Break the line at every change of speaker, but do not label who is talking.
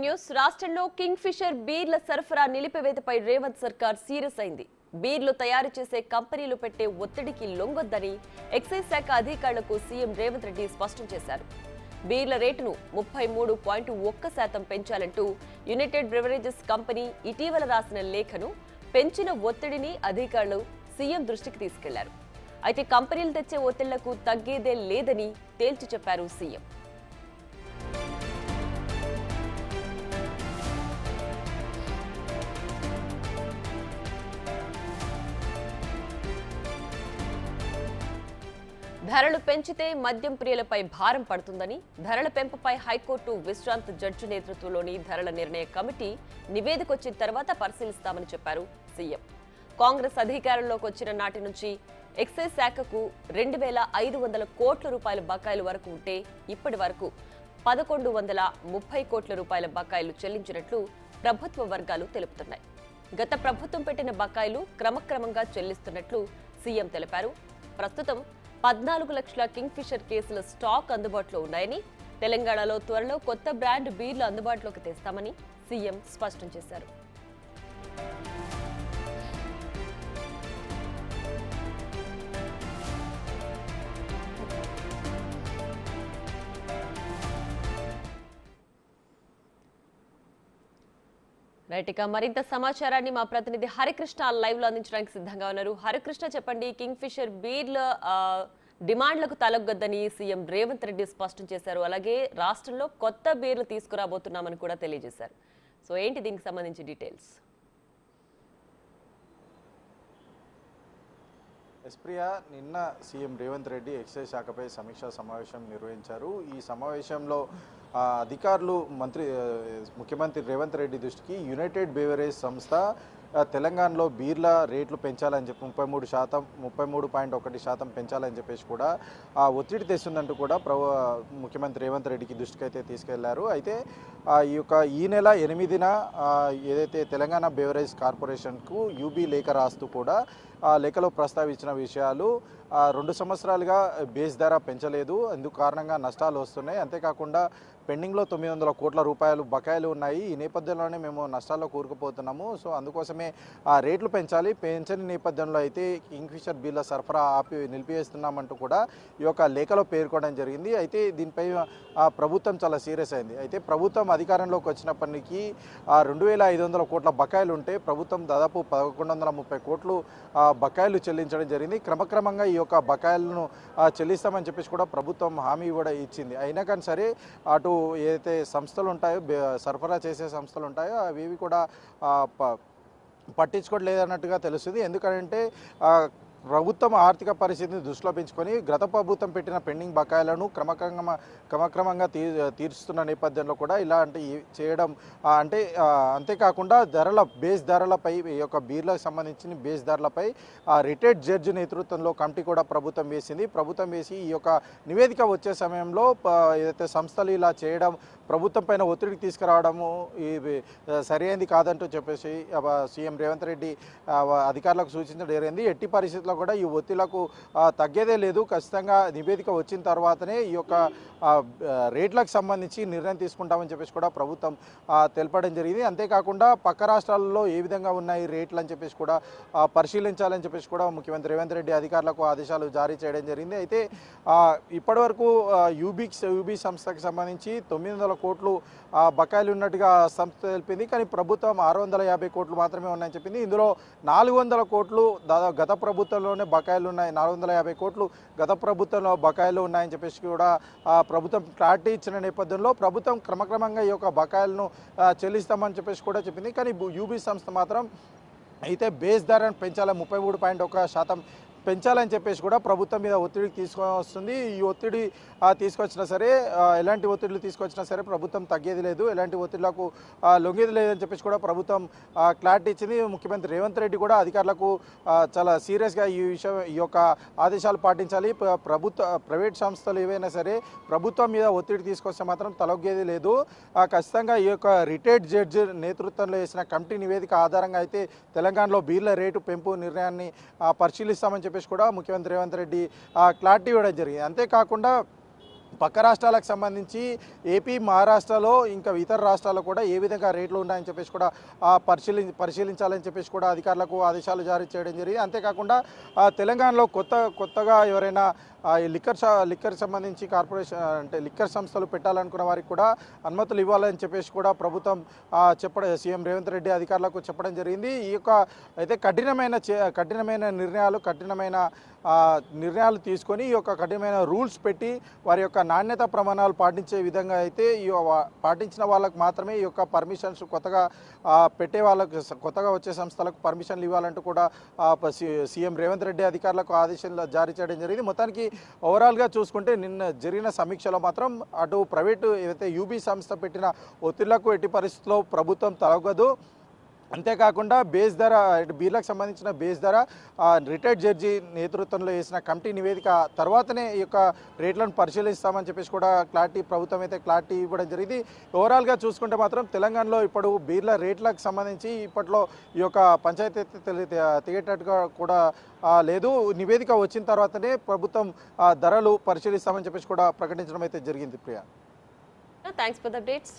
News రాష్ట్రంలో king fissure Beerla సరఫరా నిలిపివేతపై రేవంత్ సర్కార్ సీరియస్ అయింది. బీర్లు తయారు చేసే కంపెనీలు పెట్టే ఒత్తిడికి లొంగొద్దని ఎక్సైజ్ శాఖ అధికారులకు సీఎం రేవంత్ రెడ్డి స్పష్టం చేశారు. బీర్ల రేటును 33.1% పెంచాలంటూ యునైటెడ్ బ్రివరేజెస్ కంపెనీ ఇటీవల రాసిన లేఖను పెంచిన ఒత్తిడిని అధికారులు సీఎం దృష్టికి తీసుకెళ్లారు. అయితే కంపెనీలు తెచ్చే ఒత్తిళ్లకు తగ్గేదే లేదని తేల్చి చెప్పారు సీఎం. ధరలు పెంచితే మద్యం ప్రియులపై భారం పడుతుందని, ధరల పెంపుపై హైకోర్టు విశ్రాంత జడ్జి నేతృత్వంలోని ధరల నిర్ణయ కమిటీ నివేదికొచ్చిన తర్వాత పరిశీలిస్తామని చెప్పారు సీఎం. కాంగ్రెస్ అధికారంలోకి వచ్చిన నాటి నుంచి ఎక్సైజ్ శాఖకు 2,500 కోట్ల రూపాయల బకాయిలు వరకు ఉంటే ఇప్పటి వరకు 1,130 కోట్ల రూపాయల బకాయిలు చెల్లించినట్లు ప్రభుత్వ వర్గాలు తెలుపుతున్నాయి. గత ప్రభుత్వం పెట్టిన బకాయిలు క్రమక్రమంగా చెల్లిస్తున్నట్లు సీఎం తెలిపారు. ప్రస్తుతం 14 లక్షల కింగ్ ఫిషర్ కేసుల స్టాక్ అందుబాటులో ఉన్నాయని, తెలంగాణలో త్వరలో కొత్త బ్రాండ్ బీర్లు అందుబాటులోకి తెస్తామని సీఎం స్పష్టం చేశారు. రైట్, ఇక మరింత సమాచారాన్ని మా ప్రతినిధి హరికృష్ణ లైవ్ లో అందించడానికి సిద్ధంగా ఉన్నారు. హరికృష్ణ, చెప్పండి, కింగ్ ఫిషర్ బీర్ల డిమాండ్లకు తలొగ్గొద్దని సీఎం రేవంత్ రెడ్డి స్పష్టం చేశారు. అలాగే రాష్ట్రంలో కొత్త బీర్లు తీసుకురాబోతున్నామని కూడా తెలియజేశారు. సో ఏంటి దీనికి సంబంధించి డీటెయిల్స్?
ఎస్ప్రియా, నిన్న సీఎం రేవంత్ రెడ్డి ఎక్సైజ్ శాఖపై సమీక్షా సమావేశం నిర్వహించారు. ఈ సమావేశంలో అధికారులు ముఖ్యమంత్రి రేవంత్ రెడ్డి దృష్టికి యునైటెడ్ బేవరేజ్ సంస్థ తెలంగాణలో బీర్ల రేట్లు పెంచాలని చెప్పి 33.1% పెంచాలని చెప్పేసి కూడా ఒత్తిడి తెస్తుందంటూ కూడా ముఖ్యమంత్రి రేవంత్ రెడ్డికి దృష్టికి అయితే తీసుకెళ్లారు. అయితే ఈ నెల 8న ఏదైతే తెలంగాణ బేవరేజ్ కార్పొరేషన్కు యూబీ లేఖ రాస్తూ కూడా ఆ లేఖలో ప్రస్తావించిన విషయాలు 2 సంవత్సరాలుగా బేస్ ధర పెంచలేదు, అందుకు కారణంగా నష్టాలు వస్తున్నాయి. అంతేకాకుండా పెండింగ్లో 900 కోట్ల రూపాయలు బకాయిలు ఉన్నాయి. ఈ నేపథ్యంలోనే మేము నష్టాల్లో కూరుకుపోతున్నాము. సో అందుకోసమే ఆ రేట్లు పెంచని నేపథ్యంలో అయితే కింగ్ ఫిషర్ బీర్ల సరఫరా నిలిపివేస్తున్నామంటూ కూడా ఈ యొక్క లేఖలో పేర్కొనడం జరిగింది. అయితే దీనిపై ప్రభుత్వం చాలా సీరియస్ అయింది. అయితే ప్రభుత్వం అధికారంలోకి వచ్చినప్పటికీ 2,500 కోట్ల బకాయిలు ఉంటే ప్రభుత్వం దాదాపు 1,130 కోట్లు బకాయిలు చెల్లించడం జరిగింది. క్రమక్రమంగా ఈ యొక్క బకాయిలను చెల్లిస్తామని చెప్పేసి కూడా ప్రభుత్వం హామీ కూడా ఇచ్చింది. అయినా కానీ సరే అటు ఏదైతే సంస్థలు ఉంటాయో, సరఫరా చేసే సంస్థలు ఉంటాయో అవి కూడా పట్టించుకోవట్లేదన్నట్టుగా తెలుస్తుంది. ఎందుకంటే ప్రభుత్వం ఆర్థిక పరిస్థితిని దృష్టిలో పెంచుకొని గత ప్రభుత్వం పెట్టిన పెండింగ్ బకాయిలను క్రమక్రమంగా తీర్చుతున్న నేపథ్యంలో కూడా ఇలాంటి చేయడం అంతేకాకుండా బేస్ ధరలపై ఈ యొక్క బీర్లకు సంబంధించిన బేస్ ధరలపై రిటైర్డ్ జడ్జి నేతృత్వంలో కమిటీ కూడా ప్రభుత్వం వేసి ఈ యొక్క నివేదిక వచ్చే సమయంలో ఏదైతే సంస్థలు ఇలా చేయడం, ప్రభుత్వం పైన ఒత్తిడికి తీసుకురావడము సరైనది కాదంటూ చెప్పేసి సీఎం రేవంత్ రెడ్డి అధికారులకు సూచించడం జరిగింది. ఎట్టి పరిస్థితుల్లో కూడా ఈ ఒత్తిళ్లకు తగ్గేదే లేదు, ఖచ్చితంగా నివేదిక వచ్చిన తర్వాతనే ఈ యొక్క రేట్లకు సంబంధించి నిర్ణయం తీసుకుంటామని చెప్పేసి కూడా ప్రభుత్వం తెలపడం జరిగింది. అంతేకాకుండా పక్క రాష్ట్రాలలో ఏ విధంగా ఉన్నాయి రేట్లు అని చెప్పేసి కూడా పరిశీలించాలని చెప్పేసి కూడా ముఖ్యమంత్రి రేవంత్ రెడ్డి అధికారులకు ఆదేశాలు జారీ చేయడం జరిగింది. అయితే ఇప్పటివరకు యూబీ సంస్థకు సంబంధించి 900 కోట్లు బకాయిలు ఉన్నట్టుగా సంస్థ తెలిపింది. కానీ ప్రభుత్వం 650 కోట్లు మాత్రమే ఉన్నాయని చెప్పింది. ఇందులో 400 కోట్లు దాదాపు గత ప్రభుత్వంలోనే బకాయిలు ఉన్నాయి, 450 కోట్లు గత ప్రభుత్వంలో బకాయిలు ఉన్నాయని చెప్పేసి కూడా ప్రభుత్వం క్లారిటీ ఇచ్చిన నేపథ్యంలో ప్రభుత్వం క్రమక్రమంగా ఈ యొక్క బకాయిలను చెల్లిస్తామని చెప్పేసి కూడా చెప్పింది. కానీ యూబీ సంస్థ మాత్రం అయితే బేస్ ధరను పెంచాలి, 33.1% పెంచాలని చెప్పేసి కూడా ప్రభుత్వం మీద ఒత్తిడికి తీసుకొస్తుంది. ఈ ఒత్తిడి తీసుకొచ్చినా సరే, ఎలాంటి ఒత్తిడిలు తీసుకొచ్చినా సరే ప్రభుత్వం తగ్గేది లేదు, ఎలాంటి ఒత్తిళ్లకు లొంగేది లేదని చెప్పేసి కూడా ప్రభుత్వం క్లారిటీ ఇచ్చింది. ముఖ్యమంత్రి రేవంత్ రెడ్డి కూడా అధికారులకు చాలా సీరియస్గా ఈ యొక్క ఆదేశాలు పాటించాలి. ప్రైవేట్ సంస్థలు ఏవైనా సరే ప్రభుత్వం మీద ఒత్తిడి తీసుకొస్తే మాత్రం తలొగ్గేది లేదు. ఖచ్చితంగా ఈ యొక్క రిటైర్డ్ జడ్జి నేతృత్వంలో వేసిన కమిటీ నివేదిక ఆధారంగా అయితే తెలంగాణలో బీర్ల రేటు పెంపు నిర్ణయాన్ని పరిశీలిస్తామని చెప్పేసి కూడా ముఖ్యమంత్రి రేవంత్ రెడ్డి క్లారిటీ ఇవ్వడం జరిగింది. అంతేకాకుండా పక్క రాష్ట్రాలకు సంబంధించి ఏపీ, మహారాష్ట్రలో ఇంకా ఇతర రాష్ట్రాల్లో కూడా ఏ విధంగా రేట్లు ఉన్నాయని చెప్పేసి కూడా పరిశీలించాలని చెప్పేసి కూడా అధికారులకు ఆదేశాలు జారీ చేయడం జరిగింది. అంతేకాకుండా తెలంగాణలో కొత్తగా ఎవరైనా ఈ లిక్కర్ సంబంధించి కార్పొరేషన్ అంటే లిక్కర్ సంస్థలు పెట్టాలనుకున్న వారికి కూడా అనుమతులు ఇవ్వాలని చెప్పేసి కూడా ప్రభుత్వం సీఎం రేవంత్ రెడ్డి అధికారులకు చెప్పడం జరిగింది. ఈ యొక్క అయితే కఠినమైన నిర్ణయాలు తీసుకొని ఈ యొక్క కఠినమైన రూల్స్ పెట్టి వారి యొక్క నాణ్యత ప్రమాణాలు పాటించే విధంగా అయితే పాటించిన వాళ్ళకు మాత్రమే ఈ యొక్క పర్మిషన్స్ కొత్తగా పెట్టే వాళ్ళకు, కొత్తగా వచ్చే సంస్థలకు పర్మిషన్లు ఇవ్వాలంటూ కూడా సీఎం రేవంత్ రెడ్డి అధికారులకు ఆదేశాలు జారీ చేయడం జరిగింది. మొత్తానికి ఓవరాల్గా చూసుకుంటే నిన్న జరిగిన సమీక్షలో మాత్రం అటు ప్రైవేటు ఏదైతే యూబీ సంస్థ పెట్టిన ఒత్తిళ్లకు ఎట్టి పరిస్థితుల్లో ప్రభుత్వం తలగదు. అంతేకాకుండా బేస్ ధర బీర్లకు సంబంధించిన బేస్ ధర రిటైర్డ్ జడ్జి నేతృత్వంలో వేసిన కమిటీ నివేదిక తర్వాతనే ఈ యొక్క రేట్లను పరిశీలిస్తామని చెప్పేసి కూడా ప్రభుత్వం అయితే క్లారిటీ ఇవ్వడం జరిగింది. ఓవరాల్గా చూసుకుంటే మాత్రం తెలంగాణలో ఇప్పుడు బీర్ల రేట్లకు సంబంధించి ఇప్పట్లో ఈ యొక్క పంచాయతీ తిగేటట్టుగా కూడా లేదు. నివేదిక వచ్చిన తర్వాతనే ప్రభుత్వం ధరలు పరిశీలిస్తామని చెప్పేసి కూడా ప్రకటించడం అయితే జరిగింది. Priya,
thanks for the updates.